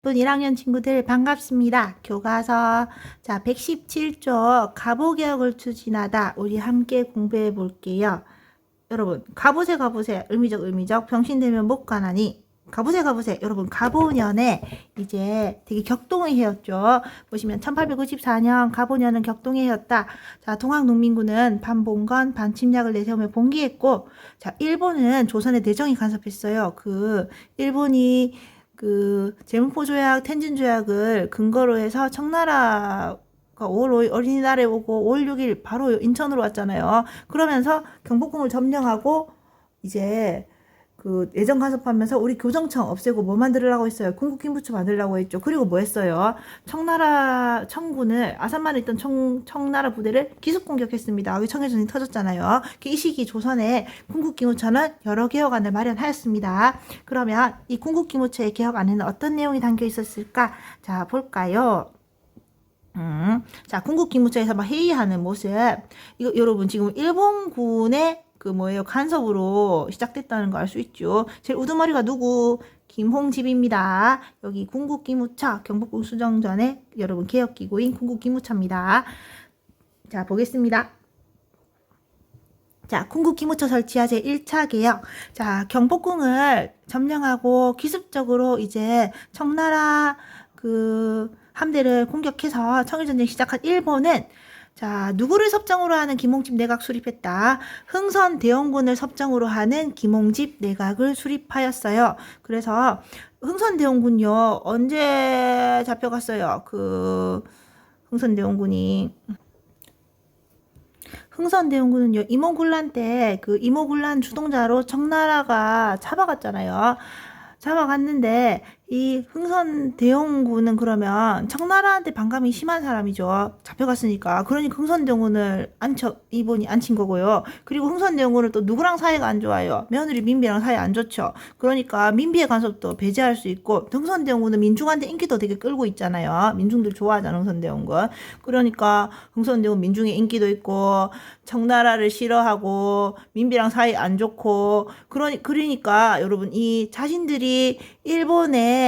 1학년 친구들 반갑습니다. 교과서 117쪽 갑오개혁을 추진하다 우리 함께 공부해 볼게요. 여러분 가보세 의미적 병신되면 못 가나니 가보세 여러분 갑오년에 이제 되게 격동의 해였죠. 보시면 1894년 갑오년은 격동의 해였다. 자, 동학농민군은 반봉건 반침략을 내세우며 봉기했고, 자, 일본은 조선에 내정이 간섭했어요. 일본이 제문포 조약, 텐진 조약을 근거로 해서 청나라가 5월 5일 어린이날에 오고 5월 6일 바로 인천으로 왔잖아요. 그러면서 경복궁을 점령하고 이제 내정 간섭하면서 우리 교정청 없애고 뭐 만들으라고 했어요? 군국기무처 만들라고 했죠. 그리고 뭐 했어요? 청군을 아산만에 있던 청나라 부대를 기습 공격했습니다. 청해전이 터졌잖아요. 이 시기 조선에 군국기무처는 여러 개혁안을 마련하였습니다. 그러면 이 군국기무처의 개혁안에는 어떤 내용이 담겨 있었을까? 자, 볼까요? 자, 군국기무처에서 막 회의하는 모습. 이거 여러분 지금 일본군의 간섭으로 시작됐다는 거 알 수 있죠. 제일 우두머리가 누구? 김홍집입니다. 여기 군국기무처 경복궁 수정 전에 여러분 개혁기구인 군국기무처입니다. 자, 보겠습니다. 자, 군국기무처 설치하 제1차 개혁. 자, 경복궁을 점령하고 기습적으로 이제 청나라 함대를 공격해서 청일전쟁 시작한 일본은 자, 누구를 섭정으로 하는 김홍집 내각 수립했다. 흥선대원군을 섭정으로 하는 김홍집 내각을 수립하였어요. 그래서 흥선대원군요, 언제 잡혀갔어요? 흥선대원군은요, 이모군란 때 이모군란 주동자로 청나라가 잡아갔잖아요. 잡아갔는데 이 흥선대원군은 그러면 청나라한테 반감이 심한 사람이죠. 잡혀갔으니까. 그러니 흥선대원군을 이분이 앉힌 거고요. 그리고 흥선대원군은 또 누구랑 사이가 안 좋아요? 며느리 민비랑 사이 안 좋죠. 그러니까 민비의 간섭도 배제할 수 있고, 흥선대원군은 민중한테 인기도 되게 끌고 있잖아요. 민중들 좋아하잖아, 흥선대원군. 그러니까 흥선대원군 민중의 인기도 있고 청나라를 싫어하고 민비랑 사이 안 좋고, 그러니까 여러분 이 자신들이 일본에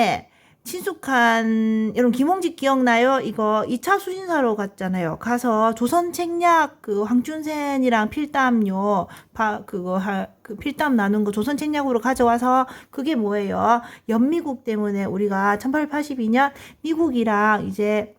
친숙한, 여러분 김홍집 기억나요? 이거 2차 수신사로 갔잖아요. 가서 조선 책략 황춘센이랑 필담요 필담 나눈 거 조선 책략으로 가져와서 그게 뭐예요? 연미국 때문에 우리가 1882년 미국이랑 이제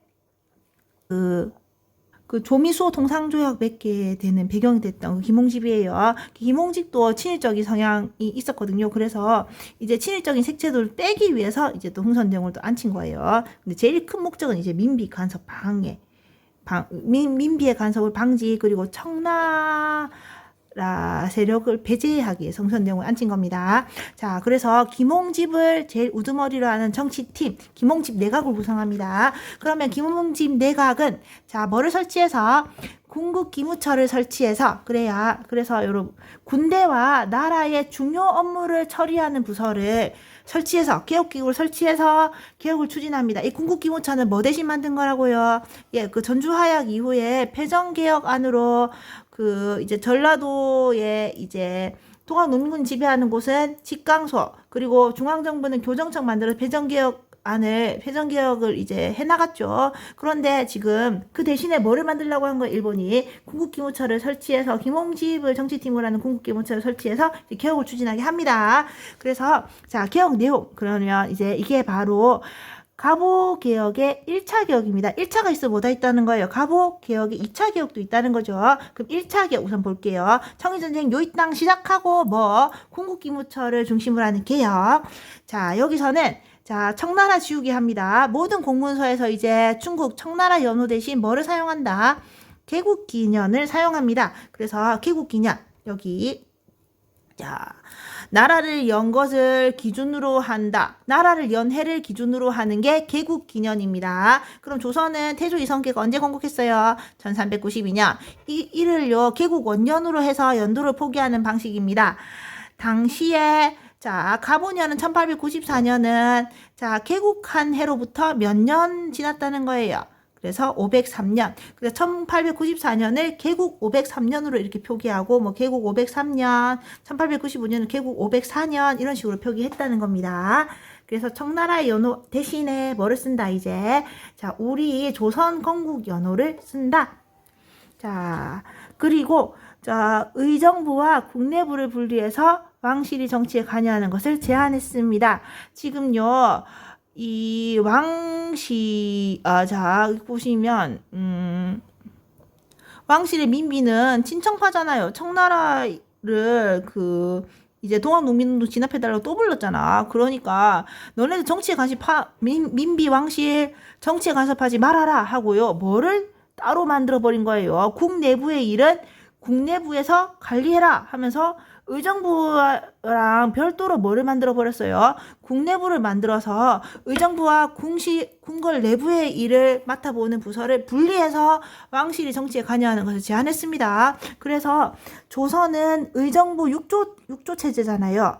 조미수호 통상조약 맺게 되는 배경이 됐던 김홍집이에요. 김홍집도 친일적인 성향이 있었거든요. 그래서 이제 친일적인 색채도를 빼기 위해서 이제 또 흥선대원을 또 앉힌 거예요. 근데 제일 큰 목적은 이제 민비 간섭 방해, 민비의 간섭을 방지, 그리고 청나라 세력을 배제하기 위해 흥선대원을 앉힌 겁니다. 자, 그래서 김홍집을 제일 우두머리로 하는 정치팀 김홍집 내각을 구성합니다. 그러면 김홍집 내각은 자, 뭐를 설치해서? 군국기무처를 설치해서, 그래서 여러분 군대와 나라의 중요 업무를 처리하는 부서를 설치해서, 개혁기구를 설치해서 개혁을 추진합니다. 이 군국기무처는 뭐 대신 만든 거라고요? 예, 전주하약 이후에 패전개혁안으로 이제 전라도에 이제 동학농민군 지배하는 곳은 직강소, 그리고 중앙정부는 교정청 만들어서 패전개혁을 이제 해나갔죠. 그런데 지금 그 대신에 뭐를 만들려고 한 거예요? 일본이 군국기무처를 설치해서, 김홍집을 정치팀으로 하는 군국기무처를 설치해서 이제 개혁을 추진하게 합니다. 그래서 자, 개혁 내용, 그러면 이제 이게 바로 갑오개혁의 1차 개혁입니다. 1차가 있어 뭐다 있다는 거예요? 갑오개혁의 2차 개혁도 있다는 거죠. 그럼 1차 개혁 우선 볼게요. 청일전쟁 요이땅 시작하고 군국기무처를 중심으로 하는 개혁. 자, 여기서는 자, 청나라 지우기 합니다. 모든 공문서에서 이제 중국 청나라 연호 대신 뭐를 사용한다? 개국기년을 사용합니다. 그래서 개국기년, 여기 자, 나라를 연 것을 기준으로 한다. 나라를 연 해를 기준으로 하는 게 개국기년입니다. 그럼 조선은 태조 이성계가 언제 건국했어요? 1392년. 이를요 개국 원년으로 해서 연도를 포기하는 방식입니다. 당시에 자, 갑오년은 1894년은 자, 개국한 해로부터 몇 년 지났다는 거예요. 그래서 503년. 그래서 1894년을 개국 503년으로 이렇게 표기하고, 개국 503년, 1895년은 개국 504년, 이런 식으로 표기했다는 겁니다. 그래서 청나라의 연호 대신에 뭐를 쓴다 이제. 자, 우리 조선 건국 연호를 쓴다. 자, 그리고 자, 의정부와 국내부를 분리해서 왕실이 정치에 관여하는 것을 제한했습니다. 지금요, 이 자, 보시면, 왕실의 민비는 친청파잖아요. 청나라를 이제 동학농민운동 진압해달라고 또 불렀잖아. 그러니까 너네들 정치에 민비 왕실 정치에 간섭하지 말아라 하고요. 뭐를 따로 만들어버린 거예요. 국내부의 일은 국내부에서 관리해라 하면서 의정부랑 별도로 뭐를 만들어 버렸어요. 국내부를 만들어서 의정부와 궁궐 내부의 일을 맡아보는 부서를 분리해서 왕실이 정치에 관여하는 것을 제한했습니다. 그래서 조선은 의정부 6조 체제잖아요.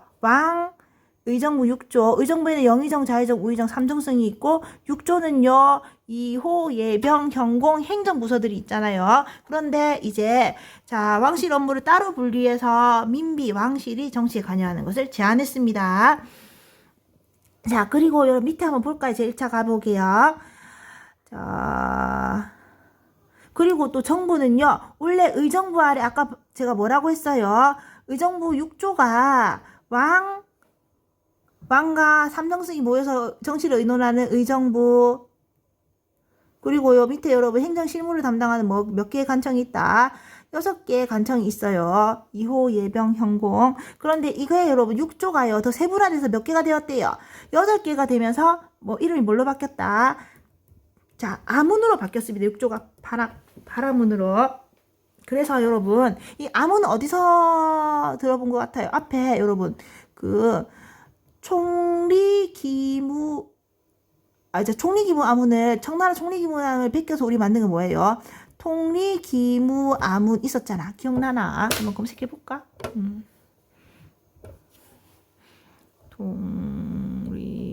의정부 6조, 의정부에는 영의정, 자의정, 우의정 3정성이 있고 6조는요 2호, 예병, 현공, 행정부서들이 있잖아요. 그런데 이제 자, 왕실 업무를 따로 분리해서 민비, 왕실이 정치에 관여하는 것을 제한했습니다. 자, 그리고 여러분 밑에 한번 볼까요? 제 1차 가볼게요. 자, 그리고 또 정부는요 원래 의정부 아래 아까 제가 뭐라고 했어요? 의정부 6조가 왕과 삼정승이 모여서 정치를 의논하는 의정부, 그리고 요 밑에 여러분 행정실무를 담당하는 몇 개의 관청이 있다. 6개의 관청이 있어요. 2호, 예병, 현공. 그런데 이거에 여러분 6조가요. 더 세분화돼서 몇 개가 되었대요. 8개가 되면서 이름이 뭘로 바뀌었다. 자, 아문으로 바뀌었습니다. 6조가 파라문으로. 그래서 여러분 이 아문은 어디서 들어본 것 같아요? 앞에 여러분 이제 총리기무 아문을, 청나라 총리기무함을 베껴서 우리 만든 건 뭐예요? 통리기무 아문 있었잖아. 기억나나? 한번 검색해볼까? 통리기무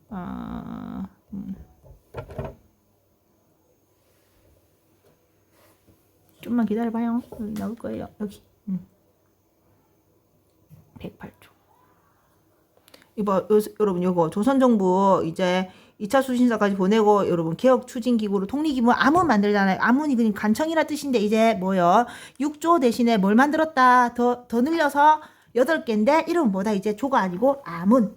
아문. 좀만 기다려봐요. 여기 나올 거예요. 여기. 108조. 여러분, 요거 조선정부 이제 2차 수신사까지 보내고 여러분 개혁 추진 기구로 통리기구 아문 만들잖아요. 아문이 그냥 간청이라 뜻인데 이제 뭐요? 6조 대신에 뭘 만들었다. 더 늘려서 8개인데 이름은 뭐다? 이제 조가 아니고 아문.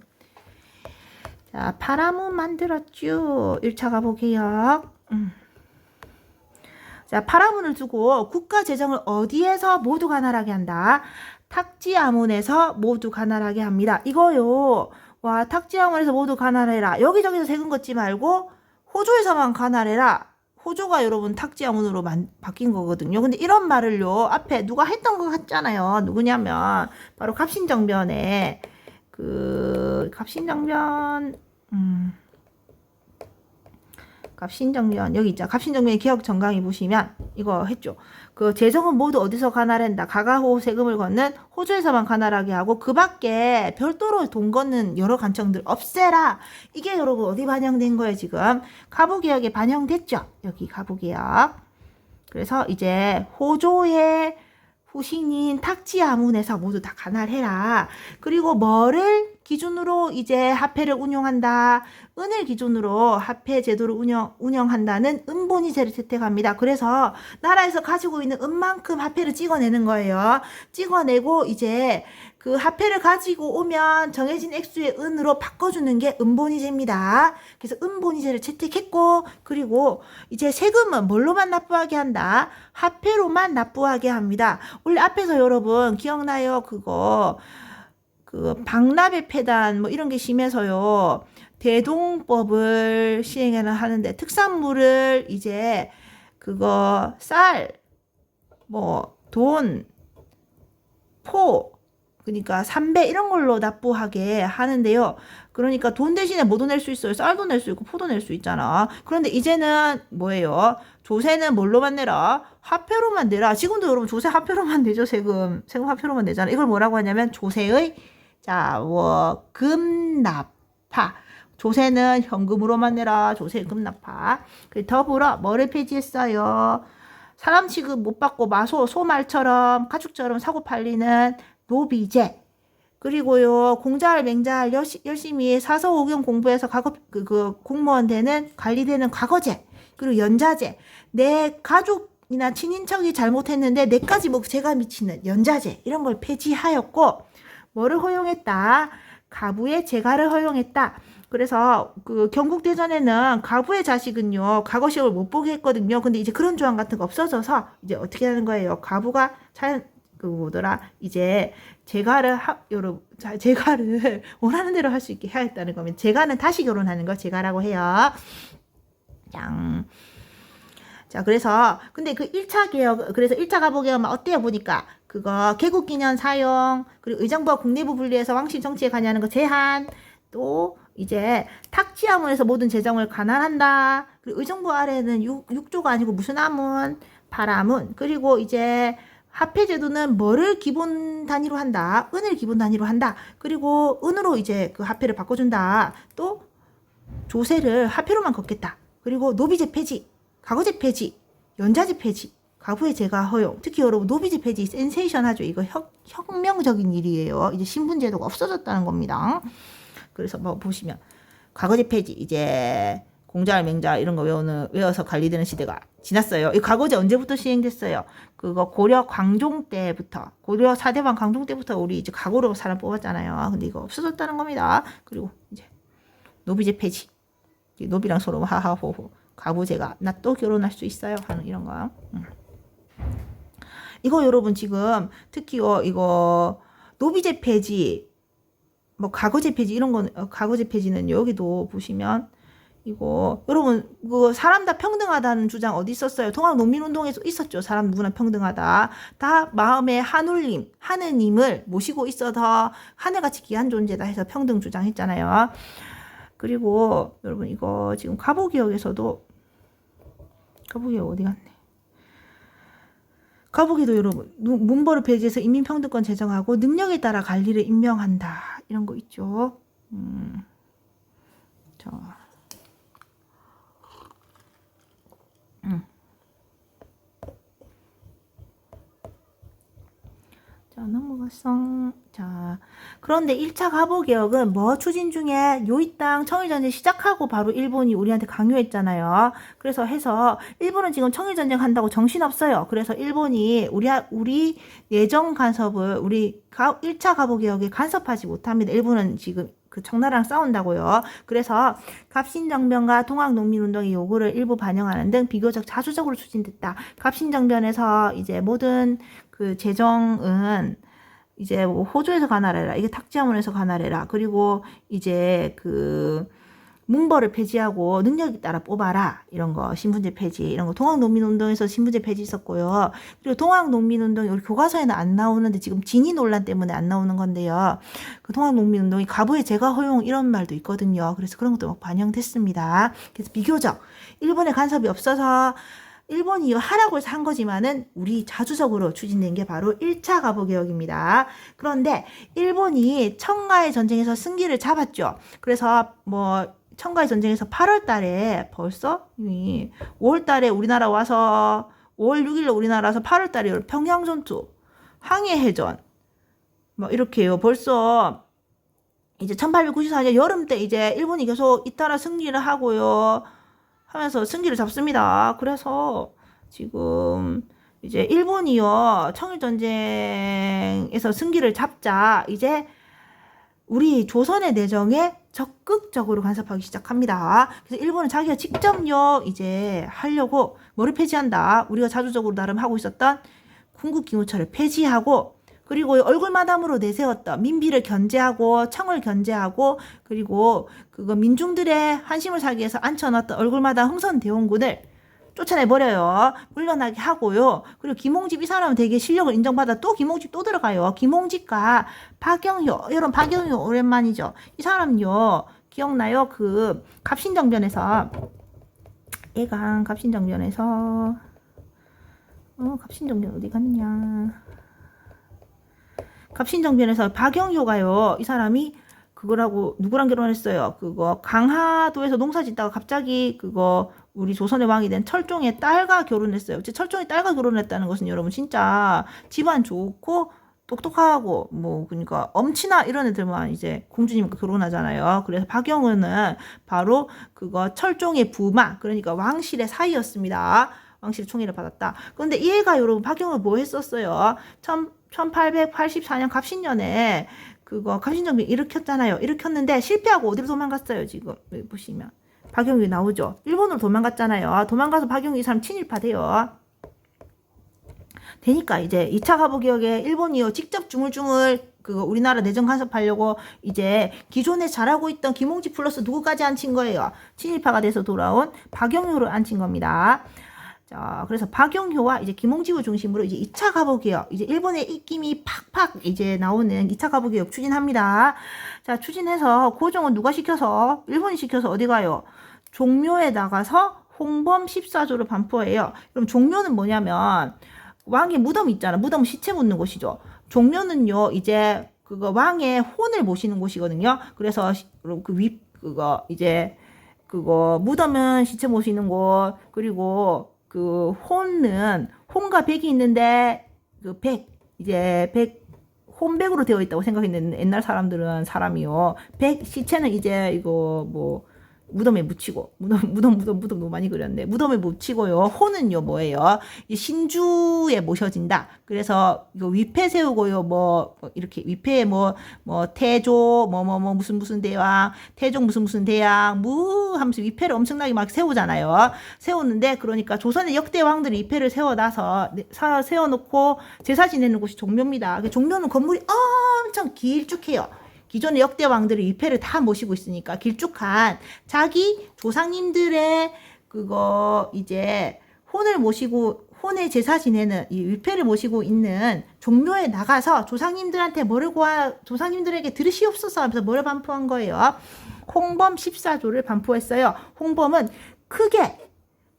자, 파라문 만들었죠. 1차 가보게요. 자, 파라문을 두고 국가 재정을 어디에서 모두 관할하게 한다. 탁지아문에서 모두 관할하게 합니다. 이거요. 와, 탁지아문에서 모두 관할해라. 여기저기서 세금 걷지 말고 호조에서만 관할해라. 호조가 여러분 탁지아문으로 바뀐 거거든요. 근데 이런 말을요. 앞에 누가 했던 것 같잖아요. 누구냐면 바로 갑신정변에 갑신정변 여기 있죠. 갑신정변의 개혁 정강이 보시면 이거 했죠. 재정은 모두 어디서 관할한다. 가가호 세금을 걷는 호주에서만 관할하게 하고 그 밖에 별도로 돈 걷는 여러 관청들 없애라. 이게 여러분 어디 반영된 거예요 지금? 가부개혁에 반영됐죠. 여기 가부개혁. 그래서 이제 호조의 후신인 탁지아문에서 모두 다 관할해라. 그리고 뭐를 기준으로 이제 화폐를 운용한다. 은을 기준으로 화폐 제도를 운영한다는 은본위제를 채택합니다. 그래서 나라에서 가지고 있는 은만큼 화폐를 찍어내는 거예요. 찍어내고 이제 그 화폐를 가지고 오면 정해진 액수의 은으로 바꿔주는 게 은본위제입니다. 그래서 은본위제를 채택했고, 그리고 이제 세금은 뭘로만 납부하게 한다? 화폐로만 납부하게 합니다. 원래 앞에서 여러분 기억나요? 박람회 폐단 이런 게 심해서요. 대동법을 시행을 하는데 특산물을 이제 쌀, 돈, 포, 그러니까 삼배 이런 걸로 납부하게 하는데요. 그러니까 돈 대신에 뭐도 낼 수 있어요. 쌀도 낼 수 있고 포도 낼 수 있잖아. 그런데 이제는 뭐예요? 조세는 뭘로만 내라? 화폐로만 내라. 지금도 여러분 조세 화폐로만 내죠. 세금 화폐로만 내잖아. 이걸 뭐라고 하냐면 조세의 금납파. 조세는 현금으로만 내라. 조세 금납파. 더불어 뭐를 폐지했어요? 사람 취급 못 받고 소말처럼 가축처럼 사고 팔리는 노비제. 그리고요, 공잘, 맹잘 열심히 사서오경 공부해서 공무원 되는, 관리되는 과거제, 그리고 연자제, 내 가족이나 친인척이 잘못했는데 내까지 뭐 죄가 미치는 연자제, 이런 걸 폐지하였고, 뭐를 허용했다? 가부의 재가를 허용했다. 그래서 그 경국대전에는 가부의 자식은요, 과거 시험을 못 보게 했거든요. 근데 이제 그런 조항 같은 거 없어져서 이제 어떻게 하는 거예요? 가부가 이제 재가를 원하는 대로 할 수 있게 해야겠다는 거면, 재가는 다시 결혼하는 거 재가라고 해요. 자, 그래서 근데 그 1차 개혁, 그래서 1차 가보 개혁은 어때요? 보니까 그거 개국기념 사용, 그리고 의정부와 국내부 분리해서 왕실 정치에 관여하는 거 제한, 또 이제 탁지하문에서 모든 재정을 관할한다. 그리고 의정부 아래에는 6조가 아니고 무슨 하문? 파라문. 그리고 이제 화폐제도는 뭐를 기본 단위로 한다? 은을 기본 단위로 한다. 그리고 은으로 이제 그 화폐를 바꿔준다. 또 조세를 화폐로만 걷겠다. 그리고 노비제 폐지, 가거제 폐지, 연자제 폐지, 가부의 재가 허용. 특히 여러분 노비제 폐지 센세이션하죠. 이거 혁명적인 일이에요. 이제 신분제도가 없어졌다는 겁니다. 그래서 뭐 보시면 가거제 폐지, 이제 공잘, 맹잘 이런 거 외워서 관리되는 시대가 지났어요. 이 가거제 언제부터 시행됐어요? 그거 고려 광종 때부터, 고려 4대왕 광종 때부터 우리 이제 가고로 사람 뽑았잖아요. 근데 이거 없어졌다는 겁니다. 그리고 이제 노비제 폐지, 노비랑 서로 하하호호, 가부제가 나 또 결혼할 수 있어요 하는 이런 거. 이거 여러분 지금 특히 이거 노비제 폐지, 뭐 가거제 폐지 이런 건, 가거제 폐지는 여기도 보시면 이거 여러분 그 사람 다 평등하다는 주장 어디 있었어요? 통합농민운동에서 있었죠. 사람 누구나 평등하다. 다 마음에 한울림, 하느님을 모시고 있어서 하늘같이 귀한 존재다 해서 평등 주장했잖아요. 그리고 여러분 이거 지금 가보기역에서도, 가보기역 어디 갔네? 가보기도 여러분 문벌을 폐지해서 인민평등권 제정하고 능력에 따라 관리를 임명한다 이런 거 있죠. 자. 자, 넘어갔어. 자, 그런데 1차 가보개혁은 뭐 추진 중에 요이 땅 청일전쟁 시작하고 바로 일본이 우리한테 강요했잖아요. 그래서 해서 일본은 지금 청일전쟁 한다고 정신없어요. 그래서 일본이 우리 내정 간섭을, 우리 1차 가보개혁에 간섭하지 못합니다. 일본은 지금 그 청나라랑 싸운다고요. 그래서 갑신정변과 통학농민운동의 요구를 일부 반영하는 등 비교적 자주적으로 추진됐다. 갑신정변에서 이제 모든 그 재정은 이제 뭐 호주에서 관할해라, 이게 탁지하문에서 관할해라, 그리고 이제 그 문벌을 폐지하고 능력에 따라 뽑아라, 이런 거 신분제 폐지, 이런 거 통학농민운동에서 신분제 폐지 있었고요. 그리고 통학농민운동이 우리 교과서에는 안 나오는데 지금 진위 논란 때문에 안 나오는 건데요. 그 통학농민운동이 가부의 재가 허용 이런 말도 있거든요. 그래서 그런 것도 막 반영됐습니다. 그래서 비교적 일본의 간섭이 없어서 일본이 하라고 해서 한 거지만은 우리 자주적으로 추진된 게 바로 1차 가보개혁입니다. 그런데 일본이 청가의 전쟁에서 승기를 잡았죠. 그래서 뭐 청가의 전쟁에서 8월 달에 벌써 5월 달에 우리나라 와서 5월 6일로 우리나라 와서 8월 달에 평양전투, 항해해전 뭐 이렇게요. 벌써 이제 1894년 여름 때 이제 일본이 계속 잇따라 승리를 하고요. 하면서 승기를 잡습니다. 그래서 지금 이제 일본이요, 청일전쟁에서 승기를 잡자 이제 우리 조선의 내정에 적극적으로 간섭하기 시작합니다. 그래서 일본은 자기가 직접요 이제 하려고 뭐를 폐지한다. 우리가 자주적으로 나름 하고 있었던 군국기무처를 폐지하고, 그리고 얼굴마담으로 내세웠던 민비를 견제하고 청을 견제하고, 그리고 그거 민중들의 한심을 사기 위해서 앉혀놨던 얼굴마담 흥선대원군을 쫓아내버려요. 물러나게 하고요. 그리고 김홍집, 이 사람은 되게 실력을 인정받아 또 김홍집 또 들어가요. 김홍집과 박영효, 여러분 박영효 오랜만이죠. 이 사람요 기억나요? 그 갑신정변에서 얘가 갑신정변에서 갑신정변 어디 갔냐? 갑신정변에서 박영효가요, 이 사람이 그거라고 누구랑 결혼했어요? 그거 강화도에서 농사 짓다가 갑자기 그거 우리 조선의 왕이 된 철종의 딸과 결혼했어요. 철종의 딸과 결혼했다는 것은 여러분 진짜 집안 좋고 똑똑하고 뭐 그러니까 엄친아 이런 애들만 이제 공주님과 결혼하잖아요. 그래서 박영은은 바로 그거 철종의 부마, 그러니까 왕실의 사이였습니다. 왕실의 총애를 받았다. 그런데 이 애가 여러분 박영은 뭐 했었어요? 1884년 갑신년에 그거 갑신정변 일으켰잖아요. 일으켰는데 실패하고 어디로 도망갔어요? 지금 여기 보시면 박영이 나오죠. 일본으로 도망갔잖아요. 도망가서 박영이 이 사람 친일파돼요. 되니까 이제 2차 가보기역에 일본이요 직접 주물주물 그 우리나라 내정 간섭하려고 이제 기존에 잘하고 있던 김홍지 플러스 누구까지 앉힌 거예요? 친일파가 돼서 돌아온 박영효를 앉힌 겁니다. 자, 그래서 박영효와 이제 김홍지를 중심으로 이제 2차 가보기역, 이제 일본의 입김이 팍팍 이제 나오는 2차 가보기역 추진합니다. 자, 추진해서 고종은 누가 시켜서? 일본이 시켜서 어디 가요? 종묘에 나가서 홍범 14조를 반포해요. 그럼 종묘는 뭐냐면 왕의 무덤 있잖아. 무덤 시체 묻는 곳이죠. 종묘는요, 이제 그거 왕의 혼을 모시는 곳이거든요. 그래서 그거 이제 그거 무덤은 시체 모시는 곳, 그리고 그 혼과 백이 있는데 그 백 혼백으로 되어 있다고 생각했는데 옛날 사람들은 사람이요. 시체는 이제 이거 뭐 무덤에 묻히고 무덤 너무 많이 그렸는데 무덤에 묻히고요. 호는요 뭐예요? 신주에 모셔진다. 그래서 이거 위패 세우고요. 뭐 이렇게 위패에 뭐 태조 뭐 무슨 대왕, 태종 무슨 대왕 하면서 위패를 엄청나게 막 세우잖아요. 세우는데 그러니까 조선의 역대 왕들이 위패를 세워놓고 제사 지내는 곳이 종묘입니다. 종묘는 건물이 엄청 길쭉해요. 기존의 역대 왕들의 위패를 다 모시고 있으니까 길쭉한 자기 조상님들의 그거 이제 혼의 제사 지내는 이 위패를 모시고 있는 종묘에 나가서 조상님들한테 조상님들에게 들으시옵소서 하면서 뭐를 반포한 거예요? 홍범 14조를 반포했어요. 홍범은 크게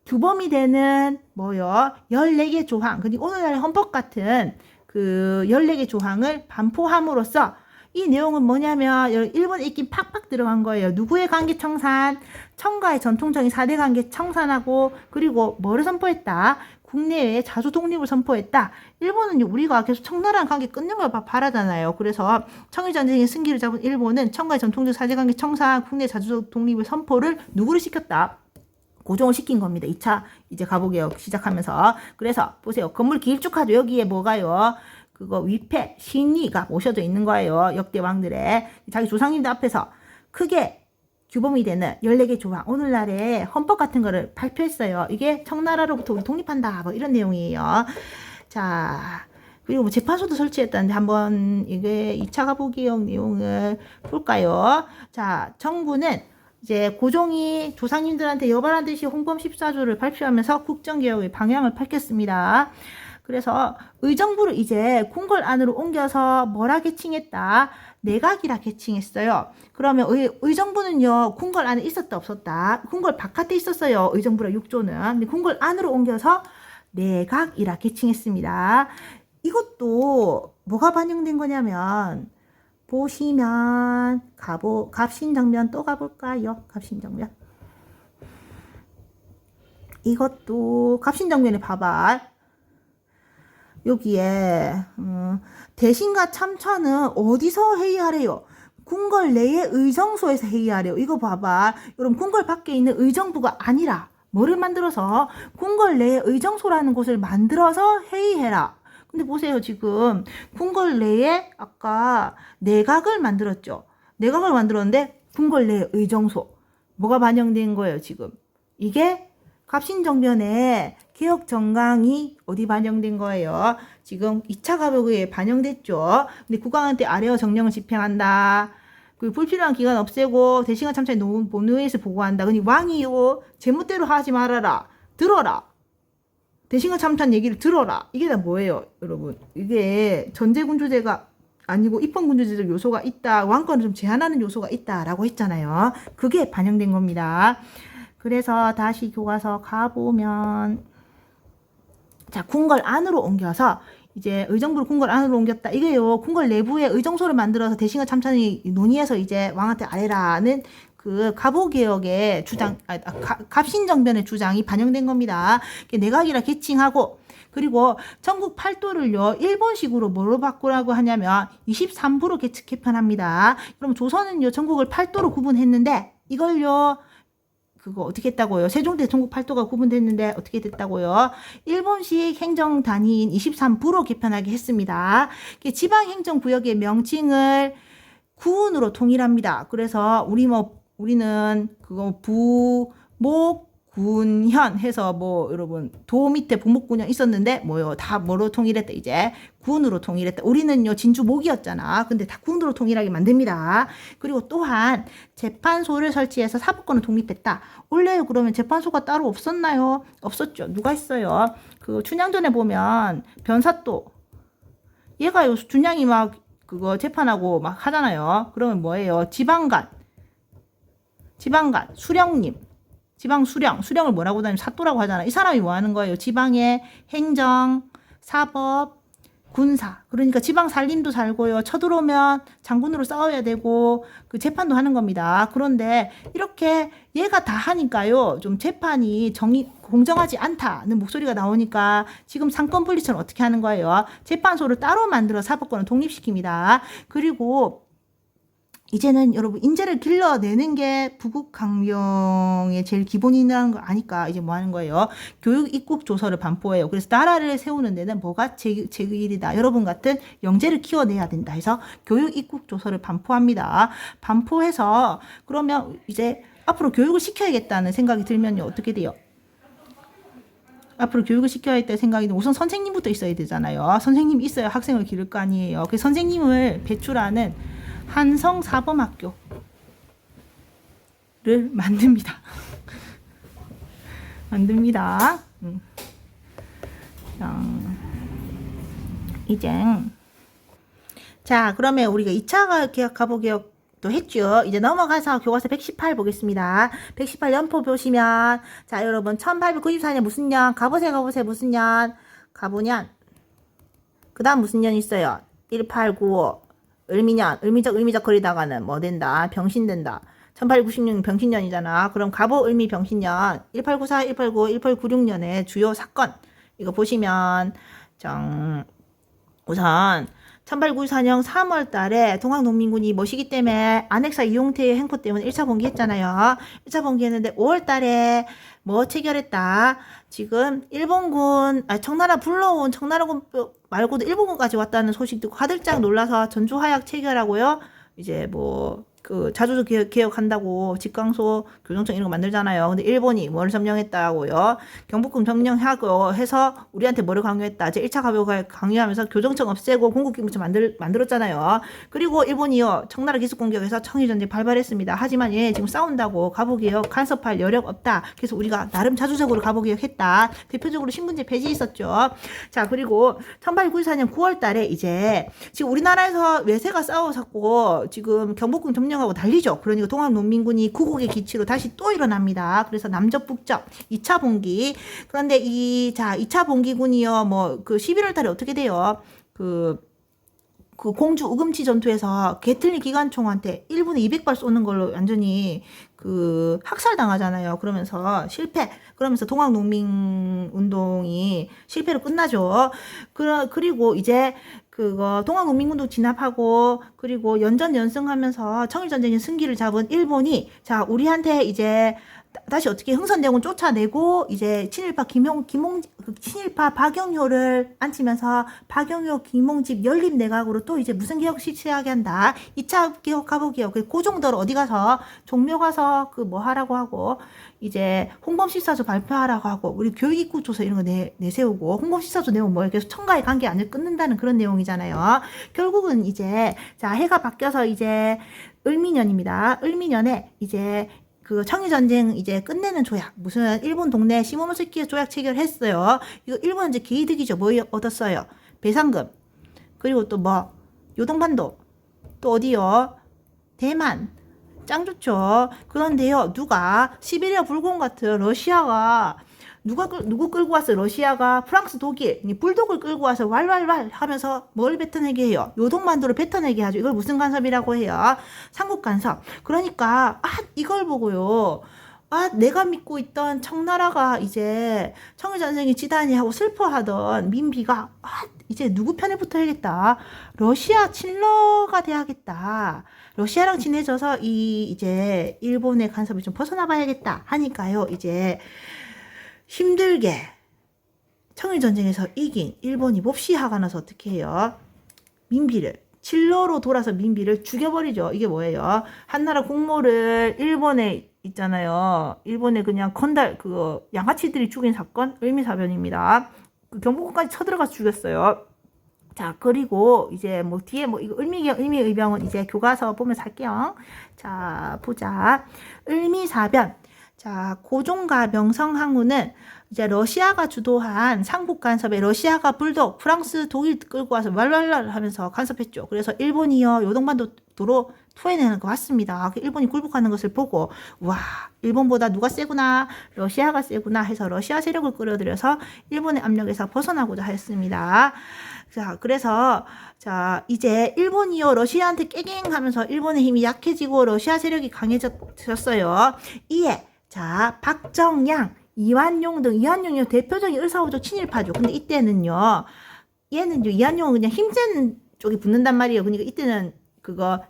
규범이 되는 14개 조항, 그리고 오늘날의 헌법 같은 그 14개 조항을 반포함으로써 이 내용은 뭐냐면 일본 입김 팍팍 들어간 거예요. 누구의 관계 청산? 청과의 전통적인 4대 관계 청산하고 그리고 뭐를 선포했다? 국내외의 자주 독립을 선포했다. 일본은 우리가 계속 청나라랑 관계 끊는 걸 바라잖아요. 그래서 청일전쟁의 승기를 잡은 일본은 청과의 전통적 4대 관계 청산, 국내 자주 독립을 선포를 누구를 시켰다? 고종을 시킨 겁니다. 2차 이제 가보개혁 시작하면서. 그래서 보세요. 건물 길쭉하죠. 여기에 뭐가요? 그거 위패, 신리가 모셔져 있는 거예요. 역대 왕들의 자기 조상님들 앞에서 크게 규범이 되는 14개 조항, 오늘날의 헌법 같은 거를 발표했어요. 이게 청나라로부터 우리 독립한다. 뭐 이런 내용이에요. 자, 그리고 뭐 재판소도 설치했다는데 한번 이게 2차 가보기용 내용을 볼까요? 자, 정부는 이제 고종이 조상님들한테 여발한 듯이 홍범 14조를 발표하면서 국정개혁의 방향을 밝혔습니다. 그래서 의정부를 이제 궁궐 안으로 옮겨서 뭐라 개칭했다? 내각이라 개칭했어요. 그러면 의정부는요, 궁궐 안에 있었다 없었다? 궁궐 바깥에 있었어요. 의정부라 6조는. 근데 궁궐 안으로 옮겨서 내각이라 개칭했습니다. 이것도 뭐가 반영된 거냐면 보시면 갑신정변 또 가볼까요? 갑신정변. 이것도 갑신정변에 봐봐. 여기에 대신과 참천은 어디서 회의하래요? 궁궐 내의 의정소에서 회의하래요. 이거 봐봐. 여러분 궁궐 밖에 있는 의정부가 아니라 뭐를 만들어서 궁궐 내의 의정소라는 곳을 만들어서 회의해라. 근데 보세요. 지금 궁궐 내에 아까 내각을 만들었죠. 내각을 만들었는데 궁궐 내의 의정소. 뭐가 반영된 거예요 지금? 이게 갑신정변에 개혁정강이 어디 반영된 거예요? 지금 2차 가보기에 반영됐죠. 근데 국왕한 테 아래어 정령을 집행한다. 그 불필요한 기간 없애고 대신과 참차의 본의에서 보고한다. 근데 왕이요 제멋대로 하지 말아라. 들어라. 대신과 참찬 얘기를 들어라. 이게 다 뭐예요, 여러분? 이게 전제군주제가 아니고 입헌군주제적 요소가 있다. 왕권을 좀 제한하는 요소가 있다라고 했잖아요. 그게 반영된 겁니다. 그래서 다시 교과서 가보면 자, 궁궐 안으로 옮겨서 이제 의정부를 궁궐 안으로 옮겼다. 이게요, 궁궐 내부에 의정소를 만들어서 대신과 참찬이 논의해서 이제 왕한테 아래라는 그 갑오개혁의 주장, 갑신정변의 주장이 반영된 겁니다. 내각이라 계칭하고, 그리고 전국 팔도를요, 일본식으로 뭐로 바꾸라고 하냐면 23부로 개편합니다. 그럼 조선은요, 전국을 팔도로 구분했는데, 이걸요, 그거 어떻게 했다고요? 세종대 전국 팔도가 구분됐는데 어떻게 됐다고요? 일본식 행정단위인 23부로 개편하게 했습니다. 지방행정구역의 명칭을 구운으로 통일합니다. 그래서 우리는 그거 목, 군, 현 해서 여러분 도 밑에 부목군현 있었는데 다 뭐로 통일했다 이제 군으로 통일했다. 우리는요 진주 목이었잖아. 근데 다 군으로 통일하게 만듭니다. 그리고 또한 재판소를 설치해서 사법권을 독립했다. 원래요 그러면 재판소가 따로 없었나요? 없었죠. 누가 있어요? 그 춘향전에 보면 변사또 얘가요 춘향이 막 그거 재판하고 막 하잖아요. 그러면 뭐예요? 지방관, 수령님. 지방 수령을 뭐라고 하냐면 사또라고 하잖아. 이 사람이 뭐 하는 거예요? 지방의 행정, 사법, 군사. 그러니까 지방 살림도 살고요. 쳐들어오면 장군으로 싸워야 되고 그 재판도 하는 겁니다. 그런데 이렇게 얘가 다 하니까요. 좀 재판이 공정하지 않다는 목소리가 나오니까 지금 상권 분리처럼 어떻게 하는 거예요? 재판소를 따로 만들어 사법권을 독립시킵니다. 그리고 이제는 여러분 인재를 길러내는 게 부국강령의 제일 기본이라는 거 아니까 이제 뭐 하는 거예요? 교육 입국 조서를 반포해요. 그래서 나라를 세우는 데는 뭐가 제일이다. 여러분 같은 영재를 키워내야 된다 해서 교육 입국 조서를 반포합니다. 반포해서 그러면 이제 앞으로 교육을 시켜야겠다는 생각이 들면요. 어떻게 돼요? 앞으로 교육을 시켜야겠다는 생각이 들면 우선 선생님부터 있어야 되잖아요. 선생님이 있어야 학생을 기를 거 아니에요. 그 선생님을 배출하는 한성사범학교를 만듭니다. 자, 그러면 우리가 2차 개혁 갑오개혁도 했죠. 이제 넘어가서 교과서 118 보겠습니다. 118 연포 보시면 자, 여러분 1894년 무슨 년? 가보세 무슨 년? 가보년. 그 다음 무슨 년 있어요? 1895 을미년, 을미적 거리다가는 뭐 된다? 병신된다. 1896년 병신년이잖아. 그럼 갑오 을미 병신년 1894, 1895, 1896년의 주요 사건 이거 보시면 우선 1894년 3월 달에 동학농민군이 뭐시기 때문에 안핵사 이용태의 행포 때문에 1차 봉기했잖아요. 1차 봉기했는데 5월 달에 뭐 체결했다. 지금 일본군, 청나라 불러온 청나라군 말고도 일본군까지 왔다는 소식 듣고 화들짝 놀라서 전주화약 체결하고요. 이제 자주적 개혁한다고 직강소 교정청 이런 거 만들잖아요. 근데 일본이 뭐를 점령했다고요? 경복궁 점령하고 해서 우리한테 뭐를 강요했다. 제 1차 갑오개혁 강요하면서 교정청 없애고 공국기무청 만들었잖아요. 그리고 일본이요 청나라 기습 공격해서 청일전쟁 발발했습니다. 하지만 얘 지금 싸운다고 갑오개혁 간섭할 여력 없다. 그래서 우리가 나름 자주적으로 갑오개혁했다. 대표적으로 신분제 폐지 있었죠. 자, 그리고 1894년 9월 달에 이제 지금 우리나라에서 외세가 싸워서 지금 경복궁 점령 하고 달리죠. 그러니까 동학농민군이 구국의 기치로 다시 또 일어납니다. 그래서 남접 북접 2차 봉기. 그런데 2차 봉기군이요. 그 11월 달에 어떻게 돼요? 그 공주 우금치 전투에서 게틀리 기관총한테 1분에 200발 쏘는 걸로 완전히 학살당하잖아요. 그러면서 실패. 그러면서 동학농민 운동이 실패로 끝나죠. 그리고 이제 동학농민군도 진압하고 그리고 연전연승하면서 청일전쟁의 승기를 잡은 일본이 자 우리한테 이제 다시 어떻게 흥선대원군 쫓아내고 이제 친일파 박영효를 앉히면서 박영효 김홍집 연립내각으로 또 이제 무슨 개혁 실시하게 한다. 2차 개혁 갑오개혁 그 정도로 어디 가서 종묘 가서 뭐 하라고 하고 이제 홍범실사조 발표하라고 하고 우리 교육입국조서 이런 거 내세우고 홍범실사조 내용 계속 청가의 관계 안을 끊는다는 그런 내용이잖아요. 결국은 이제 자 해가 바뀌어서 이제 을미년입니다. 을미년에 이제 청일전쟁 이제 끝내는 조약. 무슨 일본 동네 시모노세키 조약 체결했어요. 이거 일본은 이제 개이득이죠. 뭐 얻었어요? 배상금. 그리고 또 요동반도. 또 어디요? 대만. 짱 좋죠. 그런데요, 누가 시베리아 불공 같은 러시아가 누구 끌고 왔어? 러시아가 프랑스, 독일, 불독을 끌고 와서 왈왈왈 하면서 뭘 뱉어내게 해요? 요동반도를 뱉어내게 하죠. 이걸 무슨 간섭이라고 해요? 삼국 간섭. 그러니까 이걸 보고요. 내가 믿고 있던 청나라가 이제 청일전쟁이 지다니 하고 슬퍼하던 민비가 이제 누구 편에 붙어야겠다. 러시아 친러가 돼야겠다. 러시아랑 친해져서 이제 일본의 간섭을 좀 벗어나 봐야겠다 하니까요. 이제 힘들게 청일전쟁에서 이긴 일본이 몹시 화가 나서 어떻게 해요? 민비를 친러로 돌아서 민비를 죽여버리죠. 이게 뭐예요? 한나라 국모를 일본에 있잖아요. 일본에 그냥 건달 양아치들이 죽인 사건 을미사변입니다. 경복궁까지 쳐들어가서 죽였어요. 자, 그리고 이제 뒤에 이거 을미의병은 이제 교과서 보면서 할게요. 자, 보자. 을미사변. 자, 고종과 명성황후는 이제 러시아가 주도한 상북 간섭에 러시아가 불독, 프랑스, 독일 끌고 와서 왈왈왈 하면서 간섭했죠. 그래서 일본이요, 요동반도로 토해내는 것 같습니다. 일본이 굴복하는 것을 보고, 와, 일본보다 누가 세구나, 러시아가 세구나 해서 러시아 세력을 끌어들여서 일본의 압력에서 벗어나고자 했습니다. 자, 그래서, 자, 이제 일본이요, 러시아한테 깨갱 하면서 일본의 힘이 약해지고 러시아 세력이 강해졌어요. 이에, 자, 박정양, 이완용 등 이완용이 대표적인 을사오적 친일파죠. 근데 이때는요, 이완용은 그냥 힘센 쪽이 붙는단 말이에요. 그러니까 이때는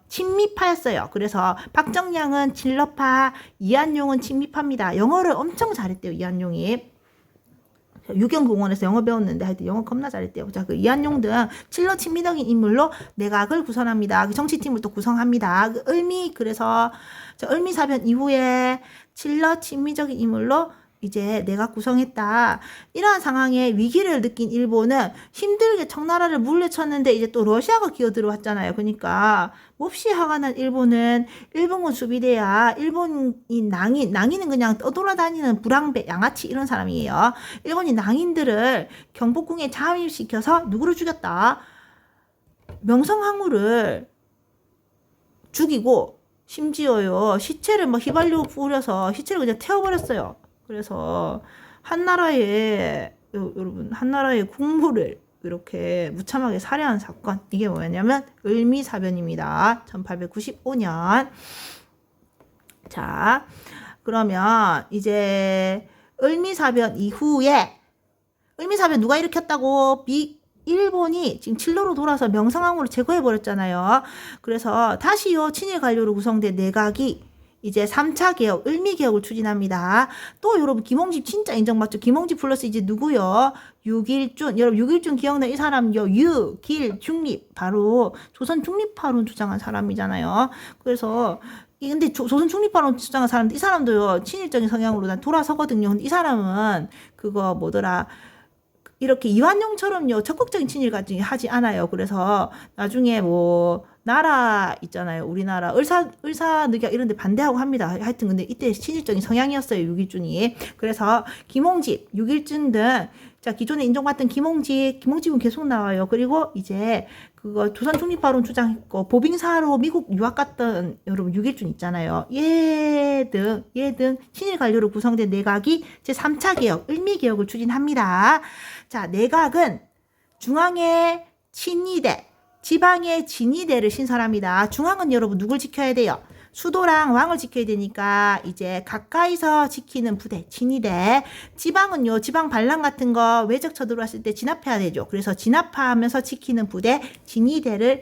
친미파였어요. 그래서 박정양은 친러파, 이완용은 친미파입니다. 영어를 엄청 잘했대요, 이완용이. 유경공원에서 영어 배웠는데 하여튼 영어 겁나 잘했대요. 자, 이완용 등 친러 친미적인 인물로 내각을 구성합니다. 정치팀을 또 구성합니다. 그래서 을미사변 이후에 친러 친미적인 인물로 이제 내각 구성했다. 이러한 상황에 위기를 느낀 일본은 힘들게 청나라를 물리쳤는데 이제 또 러시아가 기어들어왔잖아요. 그러니까 몹시 화가 난 일본은 일본군 수비대야 일본인 낭인은 그냥 떠돌아다니는 불황배, 양아치 이런 사람이에요. 일본인 낭인들을 경복궁에 잠입시켜서 누구를 죽였다? 명성황후를 죽이고 심지어요 시체를 휘발유 뿌려서 시체를 그냥 태워버렸어요. 그래서 여러분 한나라의 국무를 이렇게 무참하게 살해한 사건, 이게 뭐였냐면 을미사변입니다. 1895년. 자, 그러면 이제 을미사변 이후에 을미사변 누가 일으켰다고? 일본이 지금 친러로 돌아서 명성황후를 제거해버렸잖아요. 그래서 다시요 친일 관료로 구성된 내각이 이제 3차 개혁, 을미개혁을 추진합니다. 또 여러분 김홍집 진짜 인정받죠? 김홍집 플러스 이제 누구요? 육일준. 여러분 육일준 기억나? 이 사람요. 육일중립. 바로 조선 중립파론 주장한 사람이잖아요. 그래서 근데 조선 중립파론 주장한 사람인데 이 사람도요 친일적인 성향으로 난 돌아서거든요. 근데 이 사람은 이렇게 이완용처럼요 적극적인 친일까지 하지 않아요. 그래서 나중에 나라 있잖아요. 우리나라 을사늑약 이런 데 반대하고 합니다. 하여튼 근데 이때 친일적인 성향이었어요. 육일준이. 그래서 김홍집, 육일준 등 기존에 인정받던 김홍집은 계속 나와요. 그리고 이제 조선 중립파론 주장했고 보빙사로 미국 유학 갔던 여러분 육일준 있잖아요. 얘 등 친일 관료로 구성된 내각이 제3차 개혁, 을미개혁을 추진합니다. 자, 내각은 중앙의 친위대, 지방의 진위대를 신설합니다. 중앙은 여러분 누굴 지켜야 돼요? 수도랑 왕을 지켜야 되니까 이제 가까이서 지키는 부대, 진위대. 지방은요, 지방 반란 같은 거 외적 쳐들어왔을 때 진압해야 되죠. 그래서 진압하면서 지키는 부대, 진위대를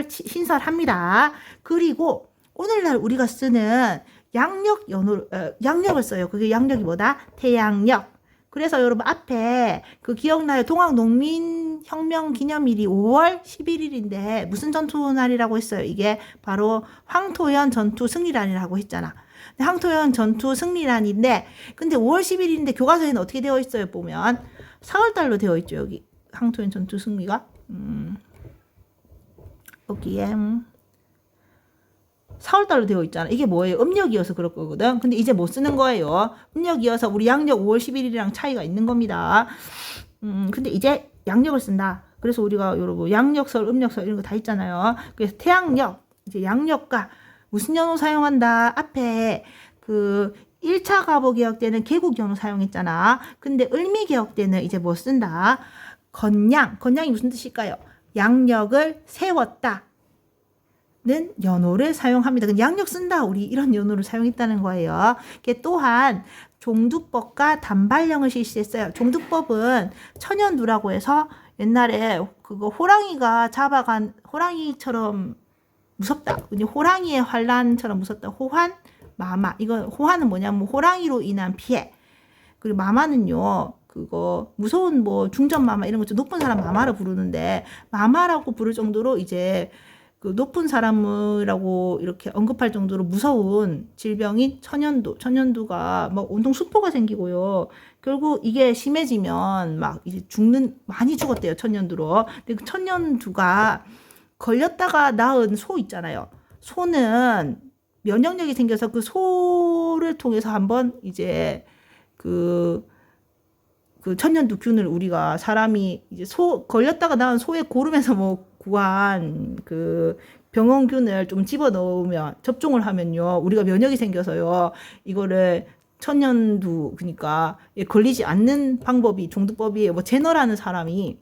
신설합니다. 그리고 오늘날 우리가 쓰는 양력을 써요. 그게 양력이 뭐다? 태양력. 그래서 여러분 앞에 기억나요? 동학농민혁명 기념일이 5월 11일인데 무슨 전투날이라고 했어요? 이게 바로 황토현 전투 승리란이라고 했잖아. 황토현 전투 승리란인데 근데 5월 10일인데 교과서에는 어떻게 되어 있어요? 보면 4월달로 되어 있죠. 여기 황토현 전투 승리가 여기에 4월달로 되어 있잖아. 이게 뭐예요? 음력이어서 그럴 거거든. 근데 이제 못 쓰는 거예요. 음력이어서 우리 양력 5월 11일이랑 차이가 있는 겁니다. 근데 이제 양력을 쓴다. 그래서 우리가 여러분 양력설, 음력설 이런 거 다 있잖아요. 그래서 태양력, 이제 양력과 무슨 연호 사용한다. 앞에 1차 가보개혁 때는 개국연호 사용했잖아. 근데 을미개혁 때는 이제 뭐 쓴다? 건양이 무슨 뜻일까요? 양력을 세웠다. 는 연호를 사용합니다. 양력 쓴다. 우리 이런 연호를 사용했다는 거예요. 또한 종두법과 단발령을 실시했어요. 종두법은 천연두라고 해서 옛날에 그거 호랑이가 잡아간 호랑이처럼 무섭다. 호랑이의 환란처럼 무섭다. 호환, 마마. 이거 호환은 뭐냐면 호랑이로 인한 피해. 그리고 마마는요. 그거 무서운 뭐 중전 마마 이런 거 좀 높은 사람 마마를 부르는데 마마라고 부를 정도로 이제 그 높은 사람이라고 이렇게 언급할 정도로 무서운 질병인 천연두. 천연두가 막 온통 수포가 생기고요. 결국 이게 심해지면 막 이제 많이 죽었대요. 천연두로. 근데 그 천연두가 걸렸다가 낳은 소 있잖아요. 소는 면역력이 생겨서 그 소를 통해서 한번 이제 그 천연두균을 우리가 사람이 이제 걸렸다가 낳은 소의 고름에서 뭐 구한 그 병원균을 좀 집어넣으면 접종을 하면요 우리가 면역이 생겨서요 이거를 천연두 그러니까 걸리지 않는 방법이 종두법이에요. 뭐 제너라는 사람이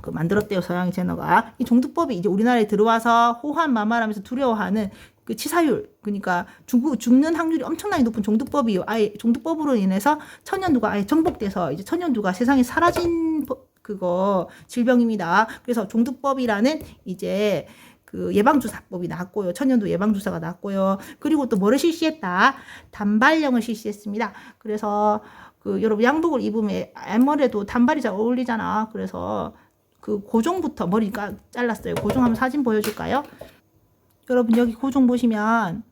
그 만들었대요. 서양의 제너가. 이 종두법이 이제 우리나라에 들어와서 호환 마마라면서 두려워하는 그 치사율 그러니까 죽는 확률이 엄청나게 높은 종두법이요. 아예 종두법으로 인해서 천연두가 아예 정복돼서 이제 천연두가 세상에 사라진 그거 질병입니다. 그래서 종두법이라는 이제 그 예방주사법이 나왔고요. 천연두 예방주사가 나왔고요. 그리고 또 뭐를 실시했다? 단발령을 실시했습니다. 그래서 그 여러분 양복을 입으면 아무래도 단발이 잘 어울리잖아. 그래서 그 고종부터 머리가 잘랐어요. 고종 한번 사진 보여줄까요? 여러분 여기 고종 보시면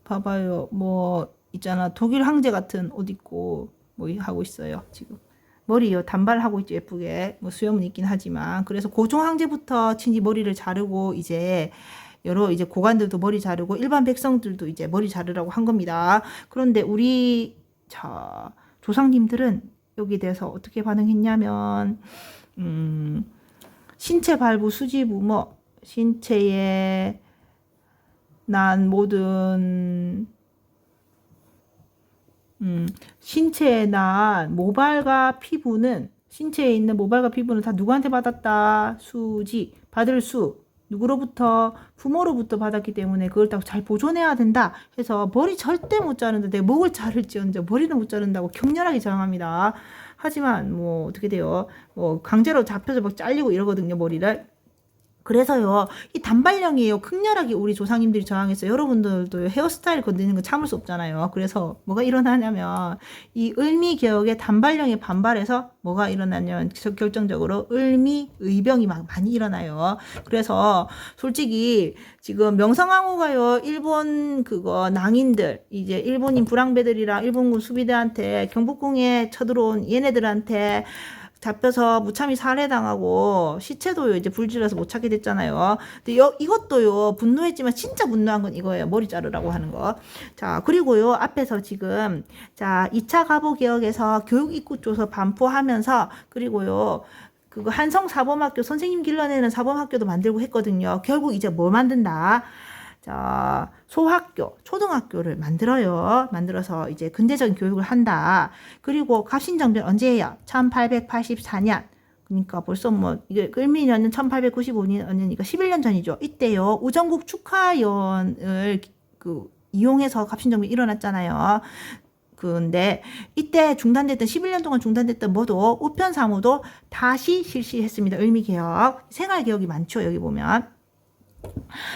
봐봐요. 뭐 있잖아. 독일 황제 같은 옷 입고 뭐 하고 있어요. 지금 머리요 단발하고 있죠. 예쁘게 뭐 수염은 있긴 하지만 그래서 고종 황제부터 친히 머리를 자르고 이제 여러 이제 고관들도 머리 자르고 일반 백성들도 이제 머리 자르라고 한 겁니다. 그런데 우리 조상님들은 여기에 대해서 어떻게 반응했냐면 신체 발부 수지부모 신체에 난 모든 신체에 난 모발과 피부는 신체에 있는 모발과 피부는 다 누구한테 받았다? 수지 받을 수 누구로부터? 부모로부터 받았기 때문에 그걸 다 잘 보존해야 된다 해서 머리 절대 못 자르는데 목을 자를지언정 머리는 못 자른다고 격렬하게 저항합니다. 하지만 뭐 어떻게 돼요? 뭐 강제로 잡혀서 막 잘리고 이러거든요 머리를. 그래서요 이 단발령이에요. 극렬하게 우리 조상님들이 저항했어요. 여러분들도 헤어스타일 건드리는 거 참을 수 없잖아요. 그래서 뭐가 일어나냐면 이 을미개혁의 단발령에 반발해서 뭐가 일어나냐면 결정적으로 을미의병이 막 많이 일어나요. 그래서 솔직히 지금 명성황후가요 일본 그거 낭인들 이제 일본인 불황배들이랑 일본군 수비대한테 경복궁에 쳐들어온 얘네들한테 잡혀서 무참히 살해당하고 시체도 이제 불질러서 못 찾게 됐잖아요. 근데 이것도요 분노했지만 진짜 분노한 건 이거예요. 머리 자르라고 하는 거. 자 그리고요 앞에서 지금 자 2차 가보개혁에서 교육입국조서 반포하면서 그리고요 그거 한성사범학교 선생님 길러내는 사범학교도 만들고 했거든요. 결국 이제 뭐 만든다? 자, 소학교, 초등학교를 만들어서 이제 근대적인 교육을 한다. 그리고 갑신정변 언제 해요? 1884년. 그러니까 벌써 뭐 이게 을미년은 1895년이니까 11년 전이죠. 이때요. 우정국 축하연을 그 이용해서 갑신정변이 일어났잖아요. 근데 이때 중단됐던 11년 동안 중단됐던 뭐도 우편 사무도 다시 실시했습니다. 을미개혁. 생활개혁이 많죠. 여기 보면.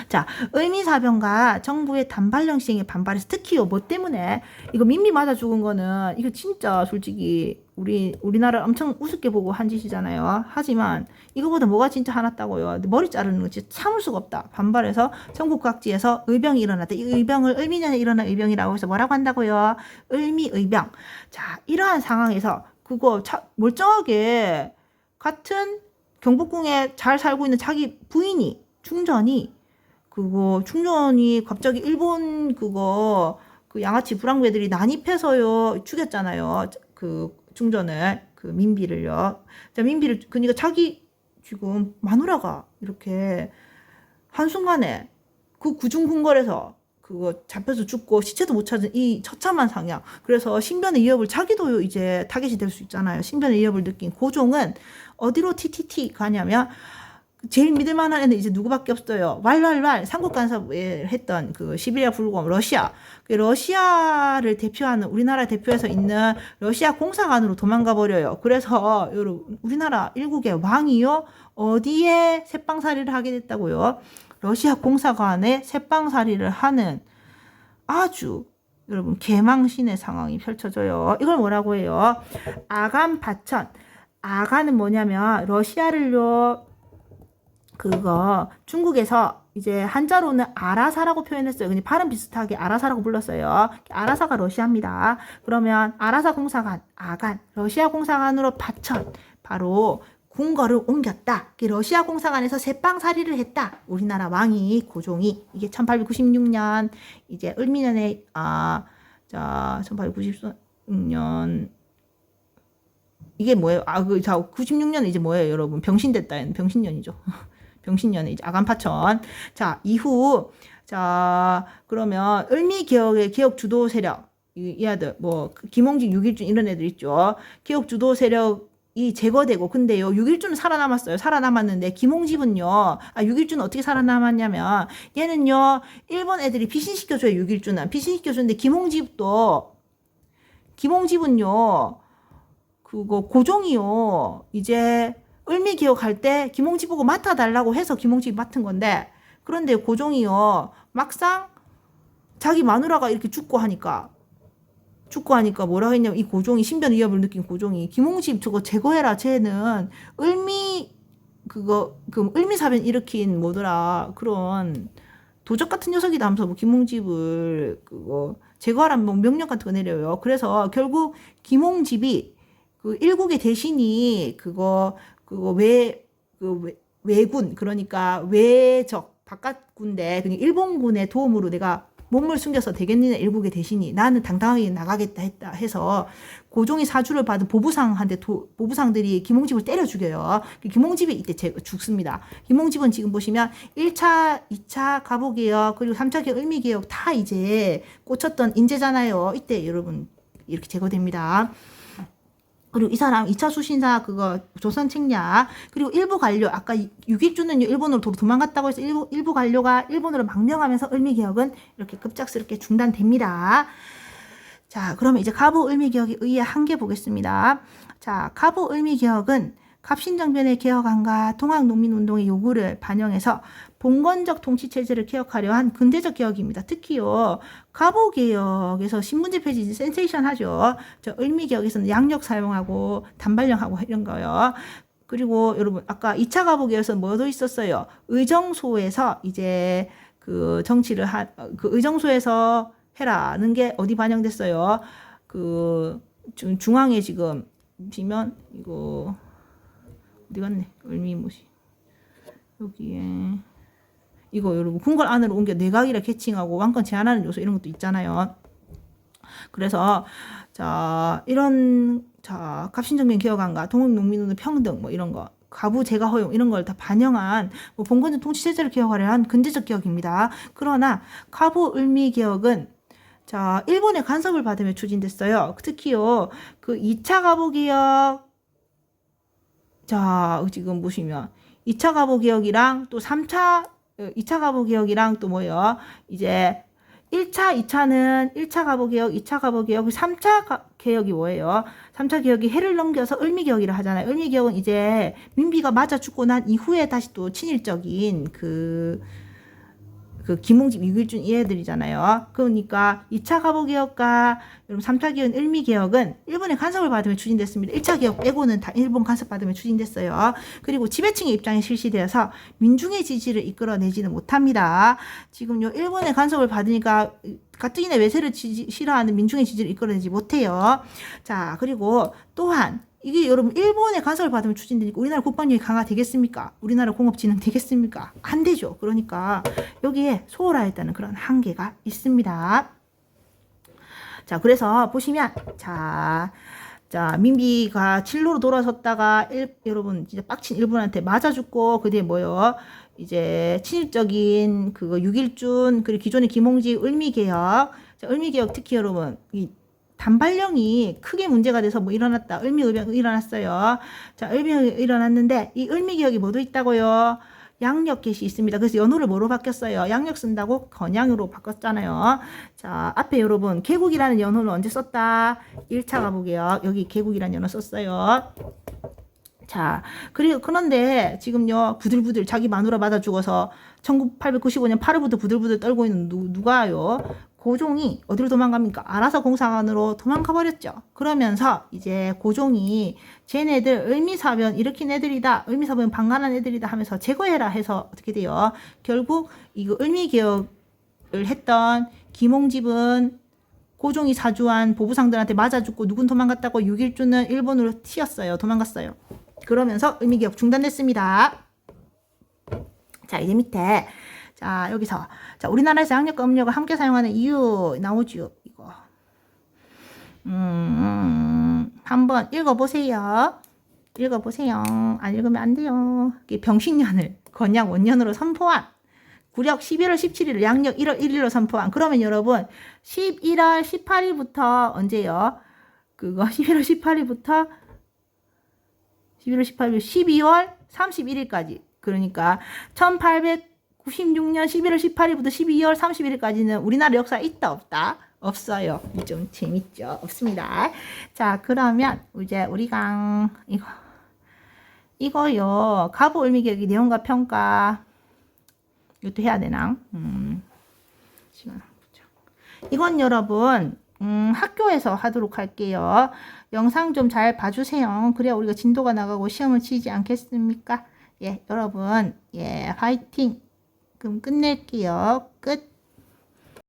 자, 을미사병과 정부의 단발령 시행에 반발해서 특히요 뭐 때문에 이거 민비 맞아 죽은 거는 이거 진짜 솔직히 우리나라 엄청 우습게 보고 한 짓이잖아요. 하지만 이거보다 뭐가 진짜 화났다고요. 머리 자르는 거 진짜 참을 수가 없다. 반발해서 전국 각지에서 의병이 일어났다. 이 의병을 을미년에 일어난 의병이라고 해서 뭐라고 한다고요? 을미의병. 자, 이러한 상황에서 그거 멀쩡하게 같은 경복궁에 잘 살고 있는 자기 부인이 충전이 갑자기 일본 그 양아치 불황배들이 난입해서요 죽였잖아요. 그 충전을 그 민비를요. 자 민비를 그러니까 자기 지금 마누라가 이렇게 한순간에 그 구중궁궐에서 그거 잡혀서 죽고 시체도 못 찾은 이 처참한 상황. 그래서 신변의 위협을 자기도 이제 타겟이 될 수 있잖아요. 신변의 위협을 느낀 고종은 어디로 TTT 가냐면 제일 믿을 만한 애는 이제 누구밖에 없어요. 왈왈왈 삼국 간섭에 했던 그 시베리아 불곰 러시아. 그 러시아를 대표하는 우리나라 대표해서 있는 러시아 공사관으로 도망가 버려요. 그래서 여러분 우리나라 일국의 왕이요 어디에 새빵살이를 하게 됐다고요? 러시아 공사관에 새빵살이를 하는 아주 여러분 개망신의 상황이 펼쳐져요. 이걸 뭐라고 해요? 아간 파천. 아간은 뭐냐면 러시아를요 그거 중국에서 이제 한자로는 아라사라고 표현했어요. 그냥 발음 비슷하게 아라사라고 불렀어요. 아라사가 러시아입니다. 그러면 아라사 공사관, 아간, 러시아 공사관으로 파천, 바로 궁궐을 옮겼다. 러시아 공사관에서 새빵살이를 했다. 우리나라 왕이 고종이 이게 1896년 이제 을미년에 1896년 이게 뭐예요? 96년은 이제 뭐예요, 여러분? 병신됐다. 병신년이죠. 병신년에 이제 아간파천. 자, 이후, 자, 그러면 을미개혁의 개혁 주도 세력, 이 아들, 뭐, 김홍직, 육일준 이런 애들 있죠. 개혁 주도 세력이 제거되고, 근데요, 육일준은 살아남았어요. 살아남았는데, 김홍집은요, 육일준은 어떻게 살아남았냐면, 얘는요, 일본 애들이 피신시켜줘요, 육일준은. 피신시켜주는데, 김홍집은요, 그거 고종이요, 이제, 을미개혁할 때 김홍지 보고 맡아달라고 해서 김홍집이 맡은 건데 그런데 고종이요 막상 자기 마누라가 이렇게 죽고 하니까 뭐라 했냐면 이 고종이 신변 위협을 느낀 고종이 김홍집 저거 제거해라. 쟤는 을미사변 일으킨 뭐더라 그런 도적 같은 녀석이다 하면서 뭐 김홍집을 그거 제거하라는 뭐 명령 같은 거 내려요. 그래서 결국 김홍집이 그 일국의 대신이 외군, 그러니까 외적, 바깥군대, 그냥 일본군의 도움으로 내가 몸을 숨겨서 되겠느냐, 일국의 대신이. 나는 당당하게 나가겠다 해서 고종이 사주를 받은 보부상들이 김홍집을 때려 죽여요. 김홍집이 이때 죽습니다. 김홍집은 지금 보시면 1차, 2차 가보개혁, 그리고 3차 개혁, 을미개혁 다 이제 꽂혔던 인재잖아요. 이때 여러분 이렇게 제거됩니다. 그리고 이 사람 2차 수신사 그거 조선 책략 그리고 일부 관료 아까 육일주는요 일본으로 도망갔다고 해서 일부 관료가 일본으로 망명하면서 을미개혁은 이렇게 급작스럽게 중단됩니다. 자 그러면 이제 가부 을미개혁에 의해 한계 보겠습니다. 자 가부 을미개혁은 갑신정변의 개혁안과 동학농민운동의 요구를 반영해서 봉건적 통치체제를 개혁하려 한 근대적 개혁입니다. 특히요. 가보개혁에서 신문제 폐지 센세이션 하죠. 저 을미개혁에서는 양력 사용하고 단발령하고 이런 거요. 그리고 여러분 아까 2차 가보개혁에서 뭐도 있었어요. 의정소에서 이제 그 정치를 그 의정소에서 해라는 게 어디 반영됐어요. 그 중앙에 지금 보시면 이거 어디 갔네. 을미무시 여기에 이거 여러분 궁궐 안으로 옮겨 내각이라 캐칭하고 왕권 제한하는 요소 이런 것도 있잖아요. 그래서 자 이런 자 갑신정변 개혁안과 동학농민운동 평등 뭐 이런 거 가부 제가 허용 이런 걸 다 반영한 뭐 봉건적 통치체제를 개혁하려 한 근대적 개혁입니다. 그러나 가부 을미개혁은 자 일본의 간섭을 받으며 추진됐어요. 특히요 그 2차 가부개혁 자 지금 보시면 2차 가부개혁이랑 또 2차 가부개혁이랑 또 뭐예요? 이제 2차는 1차 가부개혁, 2차 가부개혁, 3차 개혁이 뭐예요? 3차 개혁이 해를 넘겨서 을미개혁이라 하잖아요. 을미개혁은 이제 민비가 맞아 죽고 난 이후에 다시 또 친일적인 그 김홍집, 육일준 이 애들이잖아요. 그러니까 2차 가부개혁과 3차 개혁, 을미개혁은 일본의 간섭을 받으며 추진됐습니다. 1차 개혁 빼고는 다 일본 간섭 받으며 추진됐어요. 그리고 지배층의 입장에 실시되어서 민중의 지지를 이끌어내지는 못합니다. 지금 요 일본의 간섭을 받으니까 가뜩이나 외세를 싫어하는 민중의 지지를 이끌어내지 못해요. 자, 그리고 또한 이게 여러분 일본의 간섭을 받으면 추진되니까 우리나라 국방력이 강화되겠습니까? 우리나라 공업진흥 되겠습니까? 안 되죠. 그러니까 여기에 소홀하였다는 그런 한계가 있습니다. 자 그래서 보시면 자 민비가 진로로 돌아섰다가 여러분 진짜 빡친 일본한테 맞아 죽고 그 뒤에 뭐요? 이제 친일적인 그거 6.1준 그리고 기존의 김홍지 을미개혁. 자, 을미개혁 특히 여러분 이 단발령이 크게 문제가 돼서 뭐 일어났다. 을미의병 일어났어요. 자, 을미개혁이 일어났는데 이 을미개혁이 뭐도 있다고요? 양력개시 있습니다. 그래서 연호를 뭐로 바뀌었어요? 양력 쓴다고 건양으로 바꿨잖아요. 자, 앞에 여러분 개국이라는 연호는 언제 썼다? 1차 가보게요. 여기 개국이라는 연호 썼어요. 자, 그런데 지금요 부들부들 자기 마누라 맞아 죽어서 1895년 8월부터 부들부들 떨고 있는 누가요? 고종이 어디로 도망갑니까? 아라사 공사관으로 도망가 버렸죠. 그러면서 이제 고종이 쟤네들 을미사변 일으킨 애들이다. 을미사변 방관한 애들이다 하면서 제거해라 해서 어떻게 돼요? 결국 이거 을미개혁을 했던 김홍집은 고종이 사주한 보부상들한테 맞아 죽고 누군 도망갔다고 6.1주는 일본으로 튀었어요. 도망갔어요. 그러면서 을미개혁 중단됐습니다. 자, 이제 밑에 자, 여기서 자, 우리나라에서 양력과 음력을 함께 사용하는 이유 나오죠. 이거 한번 읽어보세요. 읽어보세요. 안 읽으면 안 돼요. 병신년을 건양 원년으로 선포한 구력 11월 17일 양력 1월 1일로 선포한. 그러면 여러분 11월 18일부터 언제요? 그거 11월 18일부터 12월 31일까지. 그러니까 1896년 11월 18일부터 12월 31일까지는 우리나라 역사에 있다 없다? 없어요. 좀 재밌죠? 없습니다. 자, 그러면 이제 우리가 이거요. 가부 을미개혁의 내용과 평가 이것도 해야 되나? 시간 보자. 이건 여러분 학교에서 하도록 할게요. 영상 좀 잘 봐주세요. 그래야 우리가 진도가 나가고 시험을 치지 않겠습니까? 예, 여러분, 예, 화이팅. 그럼 끝낼게요. 끝.